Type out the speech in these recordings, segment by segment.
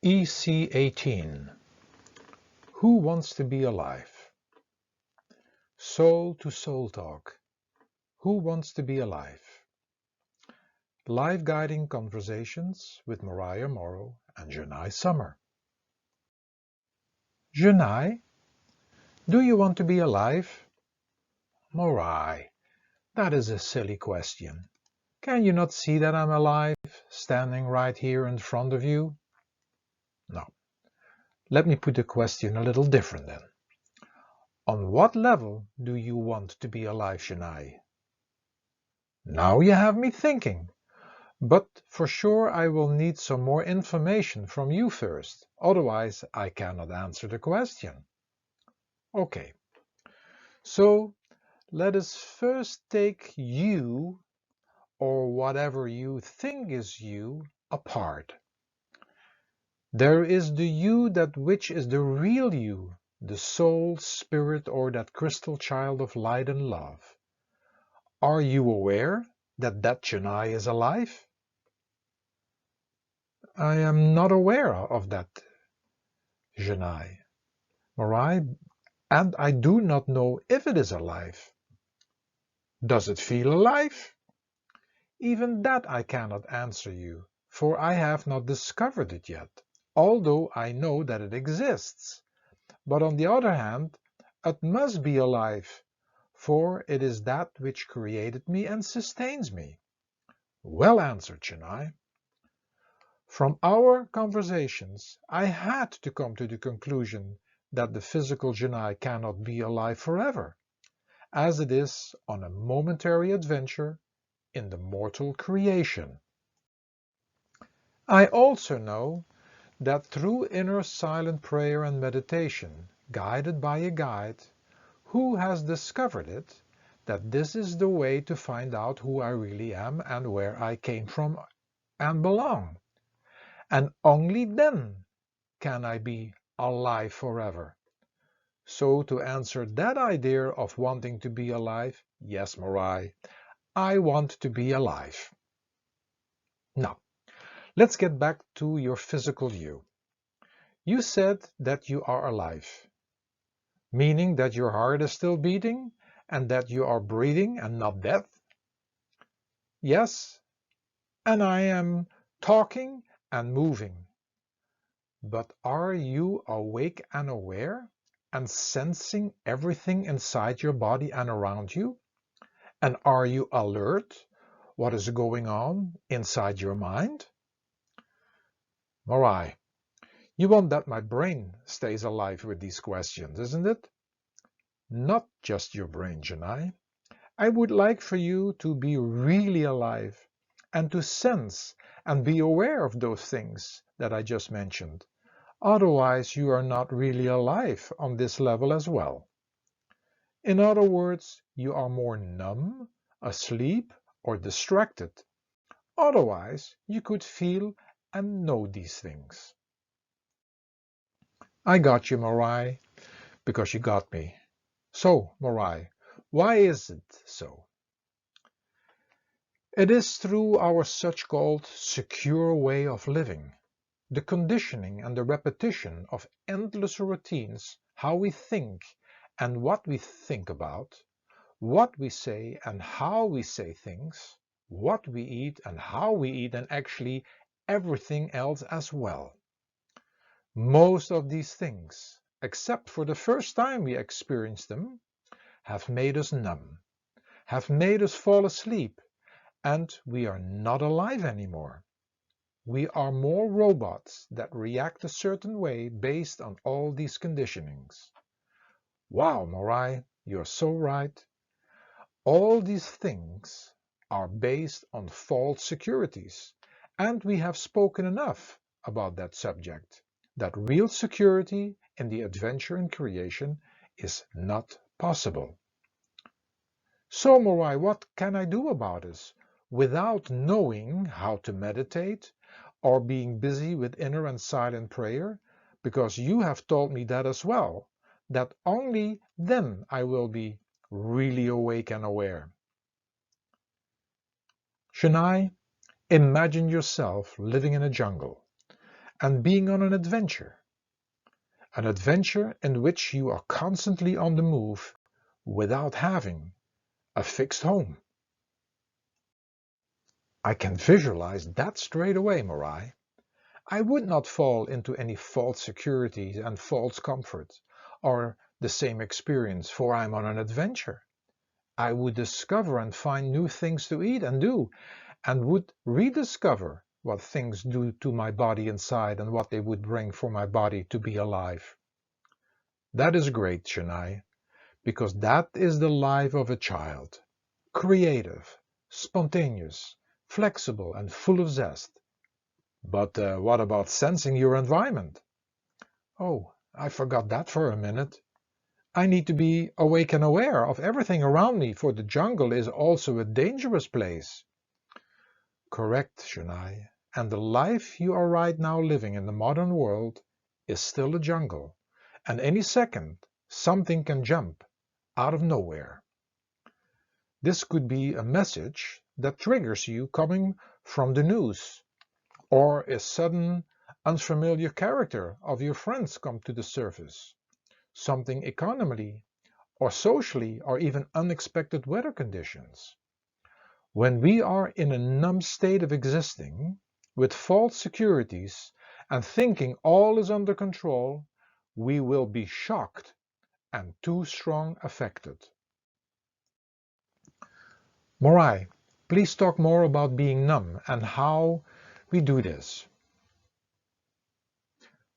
Ec18 Who wants to be alive? Soul to soul talk. Who wants to be alive? Life guiding conversations with Morai, Amoro and Jenai Summer. Jenai, do you want to be alive? Morai, that is a silly question. Can you not see that I'm alive, standing right here in front of you? No. Let me put the question a little different then. On what level do you want to be alive, Jenai? Now you have me thinking. But for sure I will need some more information from you first, otherwise I cannot answer the question. Okay, so let us first take you, or whatever you think is you, apart. There is the you that which is the real you, the soul, spirit, or that crystal child of light and love. Are you aware that Jenai is alive? I am not aware of that, Jenai. Morai, and I do not know if it is alive. Does it feel alive? Even that I cannot answer you, for I have not discovered it yet, although I know that it exists. But on the other hand, it must be alive, for it is that which created me and sustains me. Well answered, Jenai. From our conversations, I had to come to the conclusion that the physical Jenai cannot be alive forever, as it is on a momentary adventure in the mortal creation. I also know that through inner silent prayer and meditation, guided by a guide, who has discovered it, that this is the way to find out who I really am and where I came from and belong. And only then can I be alive forever. So to answer that idea of wanting to be alive, yes, Morai, I want to be alive. Now, let's get back to your physical you. You said that you are alive, meaning that your heart is still beating and that you are breathing and not dead? Yes, and I am talking and moving. But are you awake and aware and sensing everything inside your body and around you? And are you alert what is going on inside your mind? Morai, you want that my brain stays alive with these questions, isn't it? Not just your brain, Jenai. I would like for you to be really alive and to sense and be aware of those things that I just mentioned. Otherwise, you are not really alive on this level as well. In other words, you are more numb, asleep, or distracted. Otherwise, you could feel and know these things. I got you, Morai, because you got me. So, Morai, why is it so? It is through our such-called secure way of living, the conditioning and the repetition of endless routines, how we think and what we think about, what we say and how we say things, what we eat and how we eat, and actually everything else as well. Most of these things, except for the first time we experience them, have made us numb, have made us fall asleep, and we are not alive anymore. We are more robots that react a certain way based on all these conditionings. Wow, Morai, you're so right. All these things are based on false securities, and we have spoken enough about that subject, that real security in the adventure and creation is not possible. So, Morai, what can I do about this without knowing how to meditate or being busy with inner and silent prayer? Because you have told me that as well, that only then I will be really awake and aware. Jenai, imagine yourself living in a jungle, and being on an adventure in which you are constantly on the move without having a fixed home. I can visualize that straight away, Morai. I would not fall into any false security and false comfort, or the same experience, for I am on an adventure. I would discover and find new things to eat and do, and would rediscover what things do to my body inside and what they would bring for my body to be alive. That is great, Jenai, because that is the life of a child. Creative, spontaneous, flexible, and full of zest. But what about sensing your environment? Oh, I forgot that for a minute. I need to be awake and aware of everything around me, for the jungle is also a dangerous place. Correct, Jenai. And the life you are right now living in the modern world is still a jungle. And any second, something can jump out of nowhere. This could be a message that triggers you coming from the news, or a sudden unfamiliar character of your friends come to the surface, something economically or socially, or even unexpected weather conditions. When we are in a numb state of existing, with false securities and thinking all is under control, we will be shocked and too strong affected. Morai, please talk more about being numb and how we do this.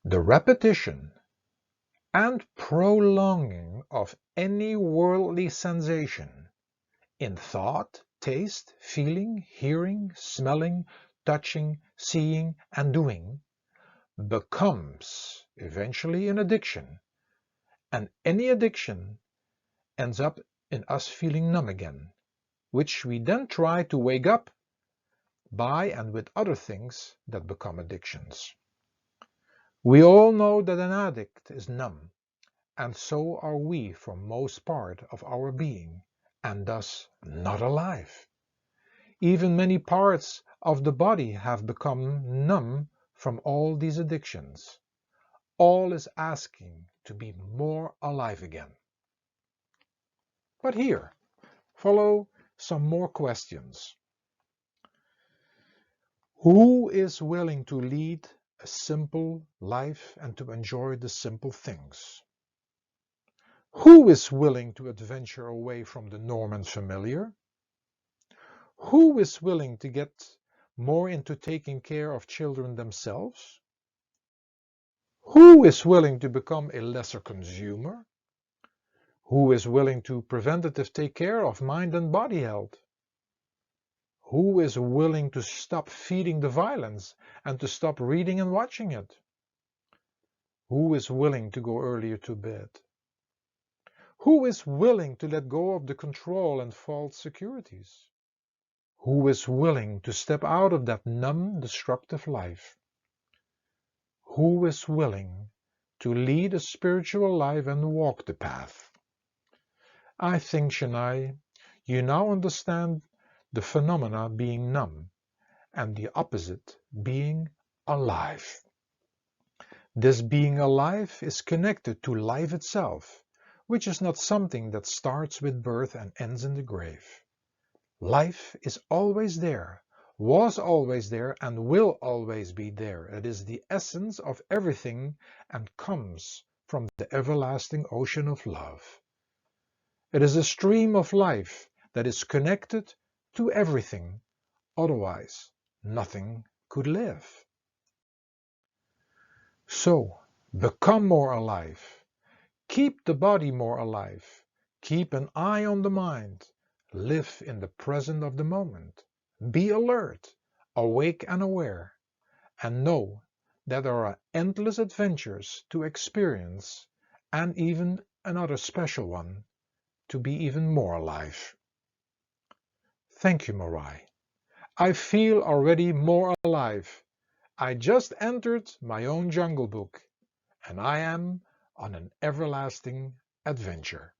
The repetition and prolonging of any worldly sensation in thought, taste, feeling, hearing, smelling, touching, seeing, and doing becomes eventually an addiction, and any addiction ends up in us feeling numb again, which we then try to wake up by and with other things that become addictions. We all know that an addict is numb, and so are we for most part of our being, and thus not alive. Even many parts of the body have become numb from all these addictions. All is asking to be more alive again. But here, follow some more questions. Who is willing to lead a simple life and to enjoy the simple things? Who is willing to adventure away from the norm and familiar? Who is willing to get more into taking care of children themselves? Who is willing to become a lesser consumer? Who is willing to preventative take care of mind and body health? Who is willing to stop feeding the violence and to stop reading and watching it? Who is willing to go earlier to bed? Who is willing to let go of the control and false securities? Who is willing to step out of that numb, destructive life? Who is willing to lead a spiritual life and walk the path? I think, Jenai, you now understand the phenomena being numb and the opposite being alive. This being alive is connected to life itself, which is not something that starts with birth and ends in the grave. Life is always there, was always there, and will always be there. It is the essence of everything and comes from the everlasting ocean of love. It is a stream of life that is connected to everything, otherwise nothing could live. So, become more alive. Keep the body more alive. Keep an eye on the mind. Live in the present of the moment. Be alert, awake and aware, and know that there are endless adventures to experience and even another special one to be even more alive. Thank you, Morai. I feel already more alive. I just entered my own jungle book, and I am on an everlasting adventure.